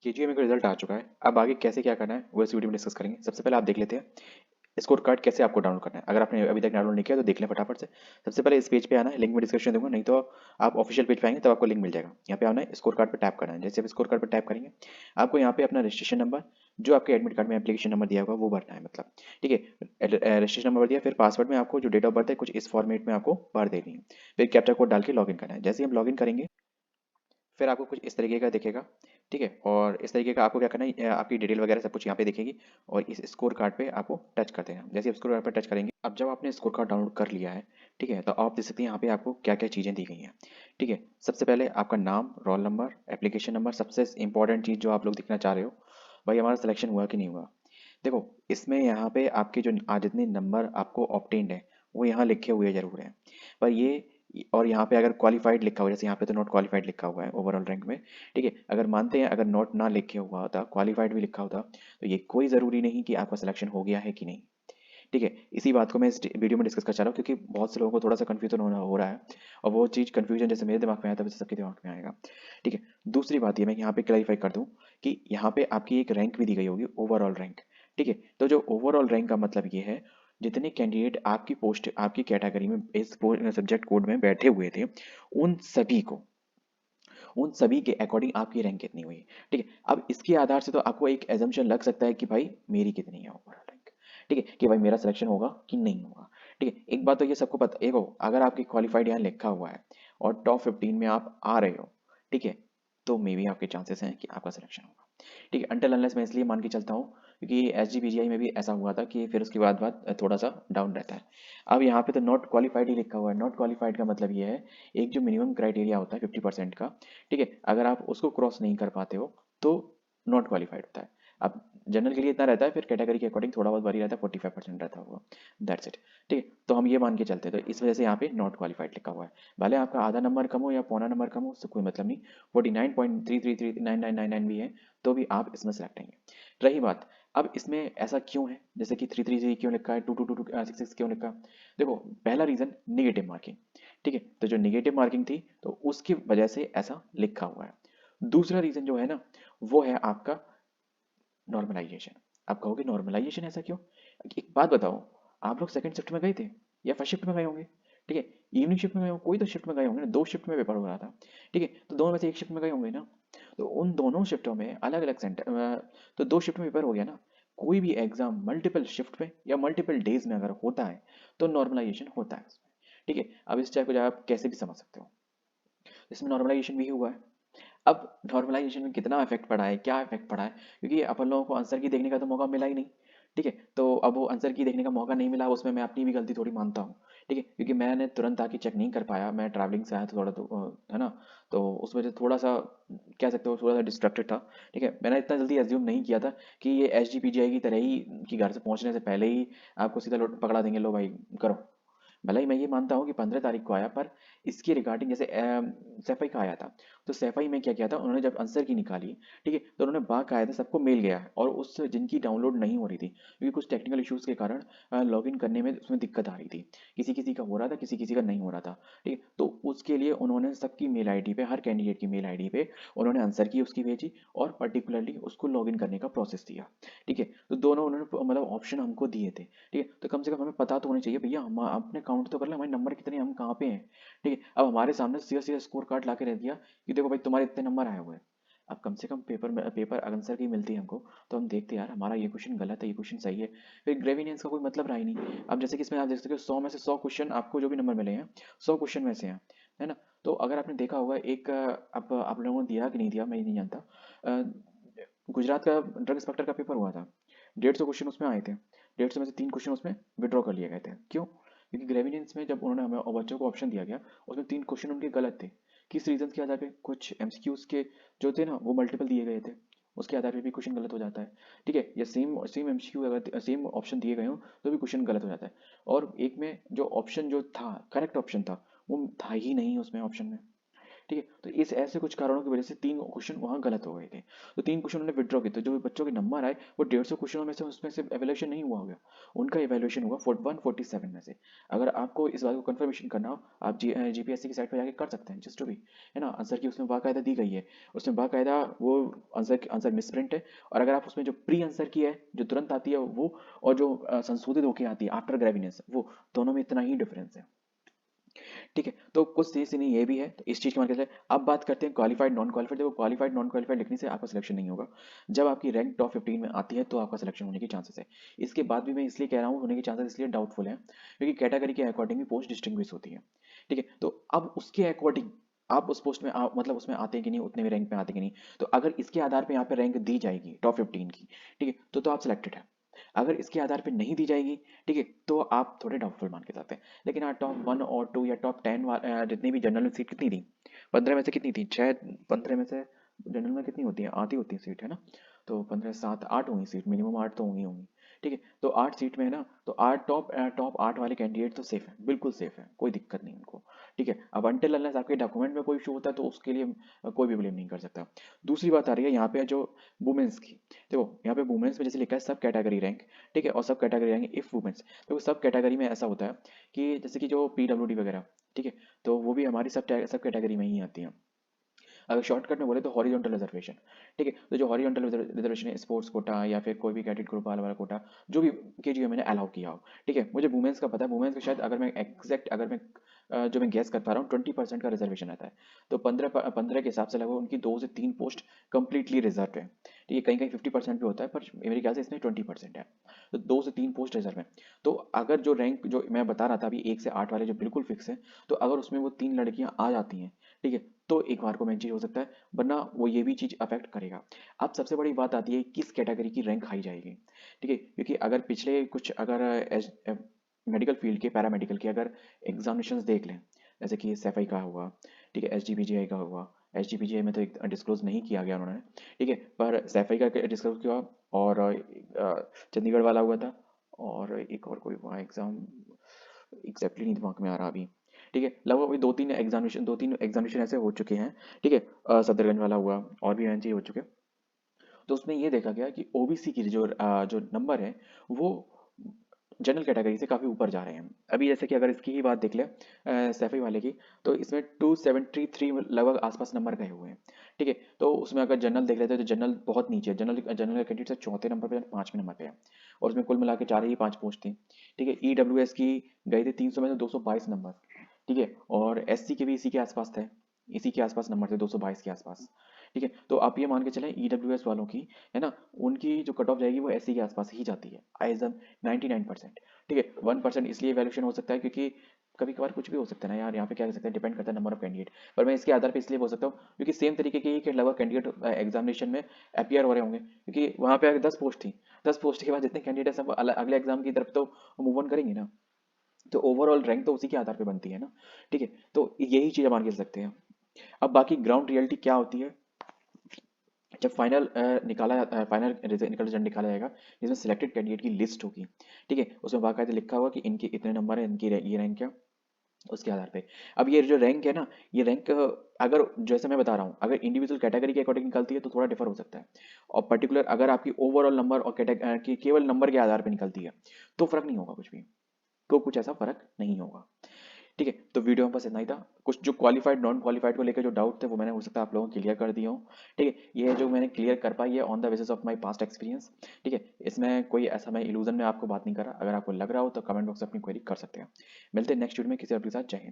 केजीएमए का रिजल्ट आ चुका है। अब आगे कैसे क्या करना है वो इस वीडियो में डिस्कस करेंगे। सबसे पहले आप देख लेते हैं स्कोर कार्ड कैसे आपको डाउनलोड करना है। अगर आपने अभी तक डाउनलोड नहीं किया तो देख लें फटाफट से। सबसे पहले इस पेज पे आना है, लिंक में डिस्क्रिप्शन दूंगा, नहीं तो आप ऑफिशियल पेज पे आएंगे तब आपको लिंक मिल जाएगा। यहाँ पे आना है, स्कोर कार्ड पे टैप करना है। जैसे आप स्कोर कार्ड पे टैप करेंगे आपको यहाँ पे अपना रजिस्ट्रेशन नंबर, जो आपके एडमिट कार्ड में एप्लीकेशन नंबर दिया होगा वो भरना है, मतलब ठीक है। रजिस्ट्रेशन नंबर दिया, फिर पासवर्ड में आपको जो डेट ऑफ बर्थ है कुछ इस फॉर्मेट में आपको भर देनी है। फिर कैप्चा कोड डाल के लॉगिन करना है। जैसे ही हम लॉगिन करेंगे फिर आपको कुछ इस तरीके का दिखेगा, ठीक है। और इस तरीके का आपको क्या करना है, आपकी डिटेल वगैरह सब कुछ यहाँ पे दिखेगी और इस स्कोर कार्ड पे आपको टच कर देना है। जैसे आप स्कोर कार्ड पे टच करेंगे, अब जब आपने स्कोर कार्ड डाउनलोड कर लिया है, ठीक है, तो आप देख सकते हैं यहाँ पे आपको क्या क्या चीज़ें दी गई हैं, ठीक है। सबसे पहले आपका नाम, रोल नंबर, एप्लीकेशन नंबर, सबसे इंपॉर्टेंट चीज़ जो आप लोग दिखना चाह रहे हो, भाई हमारा सिलेक्शन हुआ कि नहीं हुआ। देखो, इसमें यहाँ पे आपके जो आज जितने नंबर आपको ऑब्टेन्ड है वो यहाँ लिखे हुए जरूर हैं, पर ये और यहाँ पे अगर क्वालिफाइड लिखा हुआ है, जैसे यहाँ पे तो नॉट क्वालिफाइड लिखा हुआ है ओवरऑल रैंक में, ठीक है। अगर मानते हैं अगर नॉट ना लिखे हुआ होता, क्वालिफाइड भी लिखा होता, तो ये कोई ज़रूरी नहीं कि आपका सिलेक्शन हो गया है कि नहीं, ठीक है। इसी बात को मैं इस वीडियो में डिस्कस कर चाह रहा हूँ क्योंकि बहुत से लोगों को थोड़ा सा कन्फ्यूजन हो रहा है, और वो चीज़ कन्फ्यूजन जैसे मेरे दिमाग में आया था वैसे सबके दिमाग में आएगा, ठीक है। दूसरी बात ये मैं यहाँ पे क्लैरिफाई कर दूँ कि यहाँ पे आपकी एक रैंक भी दी गई होगी, ओवरऑल रैंक, ठीक है। तो जो ओवरऑल रैंक का मतलब ये है, जितने कैंडिडेट आपकी पोस्ट आपकी कैटेगरी में इस सब्जेक्ट कोड में बैठे हुए थे, उन सभी को उन सभी के अकॉर्डिंग आपकी रैंक कितनी हुई, ठीक है। अब इसके आधार से तो आपको एक एजम्पशन लग सकता है कि भाई मेरी कितनी है ओवरऑल रैंक, ठीक है, कि भाई मेरा सिलेक्शन होगा कि नहीं होगा, ठीक है। एक बात तो ये सबको पता, एक हो अगर आपकी क्वालिफाइड यहाँ लिखा हुआ है और टॉप 15 में आप आ रहे हो, ठीक है, तो मे बी आपके चांसेस हैं कि आपका सिलेक्शन होगा, ठीक है। अनटिल अनलेस मैं इसलिए मान के चलता हूँ क्योंकि एस जी पी जी आई में भी ऐसा हुआ था कि फिर उसके बाद थोड़ा सा डाउन रहता है। अब यहाँ पे तो नॉट क्वालिफाइड ही लिखा हुआ है। नॉट क्वालिफाइड का मतलब ये है, एक जो मिनिमम क्राइटेरिया होता है 50% का, ठीक है, अगर आप उसको क्रॉस नहीं कर पाते हो तो नॉट क्वालिफाइड होता है। अब जनरल के लिए इतना रहता है, फिर कैटेगरी के अकॉर्डिंग थोड़ा बहुत वरी रहता है, 45% रहता होगा, दैट्स इट, ठीक है। तो हम ये मान के चलते हैं, तो इस वजह से यहाँ पे नॉट क्वालिफाइड लिखा हुआ है। भले आपका आधा नंबर कम हो या पौना नंबर कम हो, उससे कोई मतलब नहीं। 49.3339999 भी है तो भी आप इसमें सेलेक्ट आएंगे। रही बात, अब इसमें ऐसा क्यों है, जैसे कि 333 क्यों लिखा है, 222266 क्यों लिखा है। देखो, पहला रीजन निगेटिव मार्किंग, ठीक है, तो जो निगेटिव मार्किंग थी तो उसकी वजह से ऐसा लिखा हुआ है। दूसरा रीजन जो है ना, वो है आपका नॉर्मलाइजेशन। आप कहोगे नॉर्मलाइजेशन ऐसा क्यों। एक बात बताओ, आप लोग सेकंड शिफ्ट में गए थे या फर्स्ट शिफ्ट में गए होंगे, ठीक है। इवनिंग शिफ्ट में गए हो, कोई तो शिफ्ट में गए होंगे ना, दो शिफ्ट में पेपर हो रहा था, ठीक है, तो दोनों में से एक शिफ्ट में गए होंगे ना। तो उन दोनों शिफ्टों में अलग अलग सेंटर, तो दो शिफ्ट में पेपर हो गया ना। कोई भी एग्जाम मल्टीपल शिफ्ट में या मल्टीपल डेज में अगर होता है तो नॉर्मलाइजेशन होता है उसमें, ठीक है। अब इस चाहे को आप कैसे भी समझ सकते हो, इसमें नॉर्मलाइजेशन भी हुआ है। अब नॉर्मलाइजेशन में कितना इफेक्ट पड़ा है, क्या इफेक्ट पड़ा है, क्योंकि अपन लोगों को आंसर की देखने का तो मौका मिला ही नहीं, ठीक है। तो अब वो आंसर की देखने का मौका नहीं मिला, उसमें मैं अपनी भी गलती थोड़ी मानता हूँ, ठीक है, क्योंकि मैंने तुरंत आके चेक नहीं कर पाया, मैं ट्रैवलिंग से आया था थोड़ा, तो है ना, तो उस वजह से थोड़ा सा कह सकते हो थोड़ा सा डिस्ट्रैक्टेड था, ठीक है। मैंने इतना जल्दी एज्यूम नहीं किया था कि ये एस जी पी जी आई की तरह ही कि घर से पहुंचने से पहले ही आपको सीधा पकड़ा देंगे, लो भाई करो। भले ही मैं ये मानता हूँ कि 15 तारीख को आया, पर इसकी रिगार्डिंग जैसे सैफई का आया था, तो सैफई में क्या किया था उन्होंने, जब आंसर की निकाली, ठीक है, तो उन्होंने बाकायदा सबको मेल गया है, और उस जिनकी डाउनलोड नहीं हो रही थी क्योंकि कुछ टेक्निकल इश्यूज के कारण लॉगिन करने में उसमें दिक्कत आ रही थी, किसी किसी का हो रहा था, किसी किसी का नहीं हो रहा था, ठीक है। तो उसके लिए उन्होंने सबकी मेल आईडी पे, हर कैंडिडेट की मेल आईडी पे उन्होंने आंसर की उसकी भेजी, और पर्टिकुलरली उसको लॉगिन करने का प्रोसेस दिया, ठीक है। तो दोनों उन्होंने मतलब ऑप्शन हमको दिए थे, ठीक है। तो कम से कम हमें पता तो होना चाहिए भैया, हम अपने काउंट तो कर ले हमारे नंबर कितने हैं, हम कहाँ पे हैं, ठीक है। अब हमारे सामने सीधा सीधा स्कोर कार्ड ला के रह दिया कि देखो भाई तुम्हारे इतने नंबर आए हुए हैं। अब कम से कम पेपर आंसर की मिलती है हमको, तो हम देखते हैं यार हमारा ये क्वेश्चन गलत है, ये क्वेश्चन सही है, फिर ग्रेविनेंस का कोई मतलब रहा ही नहीं। अब जैसे कि इसमें आप देख सकते हो 100 में से 100 क्वेश्चन आपको जो भी नंबर मिले हैं, 100 क्वेश्चन में से हैं, है ना। तो अगर आपने देखा होगा एक अब आप लोगों ने दिया कि नहीं दिया मैं नहीं जानता, गुजरात का ड्रग इंस्पेक्टर का पेपर हुआ था, 150 क्वेश्चन उसमें आए थे, 150 में से 3 क्वेश्चन उसमें विड्रॉ कर लिए गए थे, क्यों, क्योंकि ग्रेविनेंस में जब उन्होंने हमें और बच्चों को ऑप्शन दिया गया, उसमें 3 क्वेश्चन उनके गलत थे। किस रीजन के आधार पे, कुछ एमसीक्यूज के जो थे ना वो मल्टीपल दिए गए थे, उसके आधार पे भी क्वेश्चन गलत हो जाता है, ठीक है। या सेम सेम एमसीक्यू अगर सेम ऑप्शन दिए गए हो तो भी क्वेश्चन गलत हो जाता है। और एक में जो ऑप्शन जो था करेक्ट ऑप्शन था, वो था ही नहीं उसमें ऑप्शन में, ठीक है, तो इस ऐसे कुछ कारणों की वजह से 3 क्वेश्चन वहाँ गलत हो गए थे। तो 3 क्वेश्चन उन्होंने विथड्रॉ किए, तो जो बच्चों के नंबर आए वो 150 क्वेश्चनों में से उसमें से इवैल्यूएशन नहीं हुआ होगा, उनका इवैल्यूएशन हुआ 147 में से। अगर आपको इस बात को कंफर्मेशन करना हो, आप जीपीएससी की साइट पर जाके कर सकते हैं, जस्ट टू बी, है ना, आंसर की उसमें बाकायदा दी गई है, उसमें बाकायदा वो आंसर मिसप्रिंट है। और अगर आप उसमें जो प्री आंसर की है जो तुरंत आती है वो, और जो संशोधित होके आती है आफ्टर ग्रेविनेंस, वो दोनों में इतना ही डिफरेंस है। ठीक है, तो कुछ चीज़ नहीं ये भी है, तो इस चीज़ के मार्केट से अब बात करते हैं क्वालिफाइड नॉन क्वालिफाइड। देखो क्वालिफाइड नॉन क्वालिफाइड लिखने से आपका सिलेक्शन नहीं होगा, जब आपकी रैंक टॉप 15 में आती है तो आपका सिलेक्शन होने की चांसेस है। इसके बाद भी मैं इसलिए कह रहा हूँ होने की चांसेस इसलिए डाउटफुल है क्योंकि कैटेगरी के अकॉर्डिंग भी पोस्ट डिस्टिंग्विश होती है। ठीक है, तो अब उसके अकॉर्डिंग आप उस पोस्ट में मतलब उसमें आते हैं कि नहीं, उतने भी रैंक में आते हैं कि नहीं, तो अगर इसके आधार पे यहाँ पे रैंक दी जाएगी टॉप 15 की, ठीक है, तो आप सिलेक्टेड है। अगर इसके आधार पे नहीं दी जाएगी, ठीक है, तो आप थोड़े डाउटफुल मान के जाते हैं। लेकिन हाँ, टॉप 1 और 2 या टॉप 10 जितनी भी जनरल में सीट कितनी थी, 15 में से कितनी थी, 6, 15 में से जनरल में कितनी होती है, आधी होती है सीट, है ना, तो 15 7 8 होंगी सीट, मिनिमम 8 तो होंगी होंगी। ठीक है, तो 8 सीट में है ना, तो 8 टॉप 8 वाले कैंडिडेट तो सेफ है, बिल्कुल सेफ है, कोई दिक्कत नहीं उनको। ठीक है, अब अनटिल अनलेस आपके डॉक्यूमेंट में कोई इशू होता है तो उसके लिए कोई भी ब्लेम नहीं कर सकता। दूसरी बात आ रही है यहाँ पे जो वुमेन्स की। देखो यहाँ पे वुमेन्स में जैसे लिखा है सब कैटेगरी रैंक, ठीक है, और सब कैटेगरी रैंक इफ वुमेन्स, तो सब कैटेगरी में ऐसा होता है कि जैसे कि जो पीडब्ल्यूडी वगैरह, ठीक है, तो वो भी हमारी सब कैटेगरी में ही आती हैं। अगर शॉर्टकट में बोले तो हॉरिजॉन्टल रिजर्वेशन। ठीक है, तो जो हॉरिजॉन्टल रिजर्वेशन है, स्पोर्ट्स कोटा या फिर कोई भी कैडेट ग्रुप वाला वाला कोटा, जो भी केजीओ मैंने अलाउ किया हो, ठीक है, मुझे वुमेन्स का पता है, वुमेन्स का शायद अगर मैं एग्जैक्ट अगर मैं जो मैं गैस कर पा रहा हूँ 20% का रिजर्वेशन आता है। तो 15 के हिसाब से लगभग उनकी 2 से 3 पोस्ट कंप्लीटली रिजर्व है। ठीक है, कहीं कहीं 50% भी होता है, पर मेरे ख्याल से इसमें 20% है, तो 2 से 3 पोस्ट रिजर्व है। तो अगर जो रैंक जो मैं बता रहा था अभी 1 से 8 वाले जो बिल्कुल फिक्स है, तो अगर उसमें वो 3 लड़कियां आ जाती हैं, ठीक है, तो एक बार को में चीज हो सकता है, वरना वो ये भी चीज अफेक्ट करेगा। अब सबसे बड़ी बात आती है किस कैटेगरी की रैंक खाई जाएगी। ठीक है, क्योंकि अगर पिछले कुछ अगर मेडिकल फील्ड के पैरामेडिकल के अगर एग्जामिनेशंस देख लें, जैसे कि एसएफआई का हुआ, ठीक है, एसजीपीजीआई का हुआ, एसजीपीजीआई में तो एक डिस्क्लोज नहीं किया गया उन्होंने, ठीक है, पर एसएफआई का डिस्क्लोज किया, और चंडीगढ़ वाला हुआ था, और एक और कोई हुआ एग्जाम, एग्जैक्टली नहीं दिमाग में आ रहा अभी। ठीक है, लगभग अभी 2-3 एग्जामिनेशन ऐसे हो चुके हैं। ठीक है, सदरगंज वाला हुआ, और भी एनसी हो चुके। तो उसमें ये देखा गया कि ओबीसी की जो नंबर है वो जनरल कैटेगरी से काफ़ी ऊपर जा रहे हैं। अभी जैसे कि अगर इसकी ही बात देख ले सैफई वाले की, तो इसमें 273 लगभग आसपास नंबर गए हुए हैं। ठीक है, तो उसमें अगर जनरल देख लेते हैं तो जनरल बहुत नीचे है, जनरल जनरल कैंडिडेट से 4थे नंबर पे, 5वें नंबर पे है, और उसमें कुल मिला के 4 ही 5 पोस्ट थी। ठीक है, ईडब्ल्यूएस की गई थी 300 में से 222 नंबर। ठीक है, और एससी के भी इसी के आसपास थे, इसी के आसपास नंबर थे, 222 के आसपास। ठीक है, तो आप ये मान के चलें ईडब्ल्यूएस वालों की, है ना, उनकी जो कट ऑफ जाएगी वो एससी के आसपास ही जाती है, आइजम 99%। ठीक है, 1% इसलिए वैल्यूशन हो सकता है क्योंकि कभी कभार कुछ भी हो सकता है ना यार, यहाँ पे क्या कर सकते हैं, डिपेंड करता है नंबर ऑफ कैंडिडेट। पर मैं इसके आधार पे इसलिए बोल सकता हूँ क्योंकि सेम तरीके के ही लगभग कैंडिडेट एग्जामिनेशन में अपियर हो रहे होंगे, क्योंकि वहाँ पे अगर 10 पोस्ट थी, 10 पोस्ट के बाद जितने कैंडिडेट सब अगले एग्जाम की तरफ तो मूव ऑन करेंगे ना, तो ओवरऑल रैंक तो उसी के आधार पे बनती है ना। ठीक है, तो यही चीज़ मान के चल सकते हैं। अब बाकी ग्राउंड रियलिटी क्या होती है, जब फाइनल निकाला जाता है, फाइनल रिजल्ट निकाला जाएगा, जिसमें सिलेक्टेड कैंडिडेट की लिस्ट होगी। ठीक है, उसमें बाकायदे लिखा होगा कि इनके इतने नंबर है, इनकी ये रैंक है, उसके आधार पे। अब ये जो रैंक है ना, ये रैंक अगर जैसे मैं बता रहा हूँ अगर इंडिविजुअल कैटेगरी के अकॉर्डिंग निकलती है तो थोड़ा डिफर हो सकता है, और पर्टिकुलर अगर आपकी ओवरऑल नंबर और की केवल नंबर के आधार पर निकलती है तो फर्क नहीं होगा कुछ भी, तो कुछ ऐसा फर्क नहीं होगा। ठीक है, तो वीडियो में बस इतना ही था। कुछ जो क्वालिफाइड नॉन क्वालिफाइड को लेकर जो डाउट थे वो मैंने हो सकता है आप लोगों को क्लियर कर दिया हूँ। ठीक है, ये जो मैंने क्लियर कर पाई है on the basis of my past experience. ठीक है, इसमें कोई ऐसा मैं इल्यूजन में आपको बात नहीं कर रहा, अगर आपको लग रहा हो तो कमेंट बॉक्स में अपनी क्वेरी कर सकते हैं। मिलते हैं नेक्स्ट वीडियो में किसी और के साथ। जय हिंद।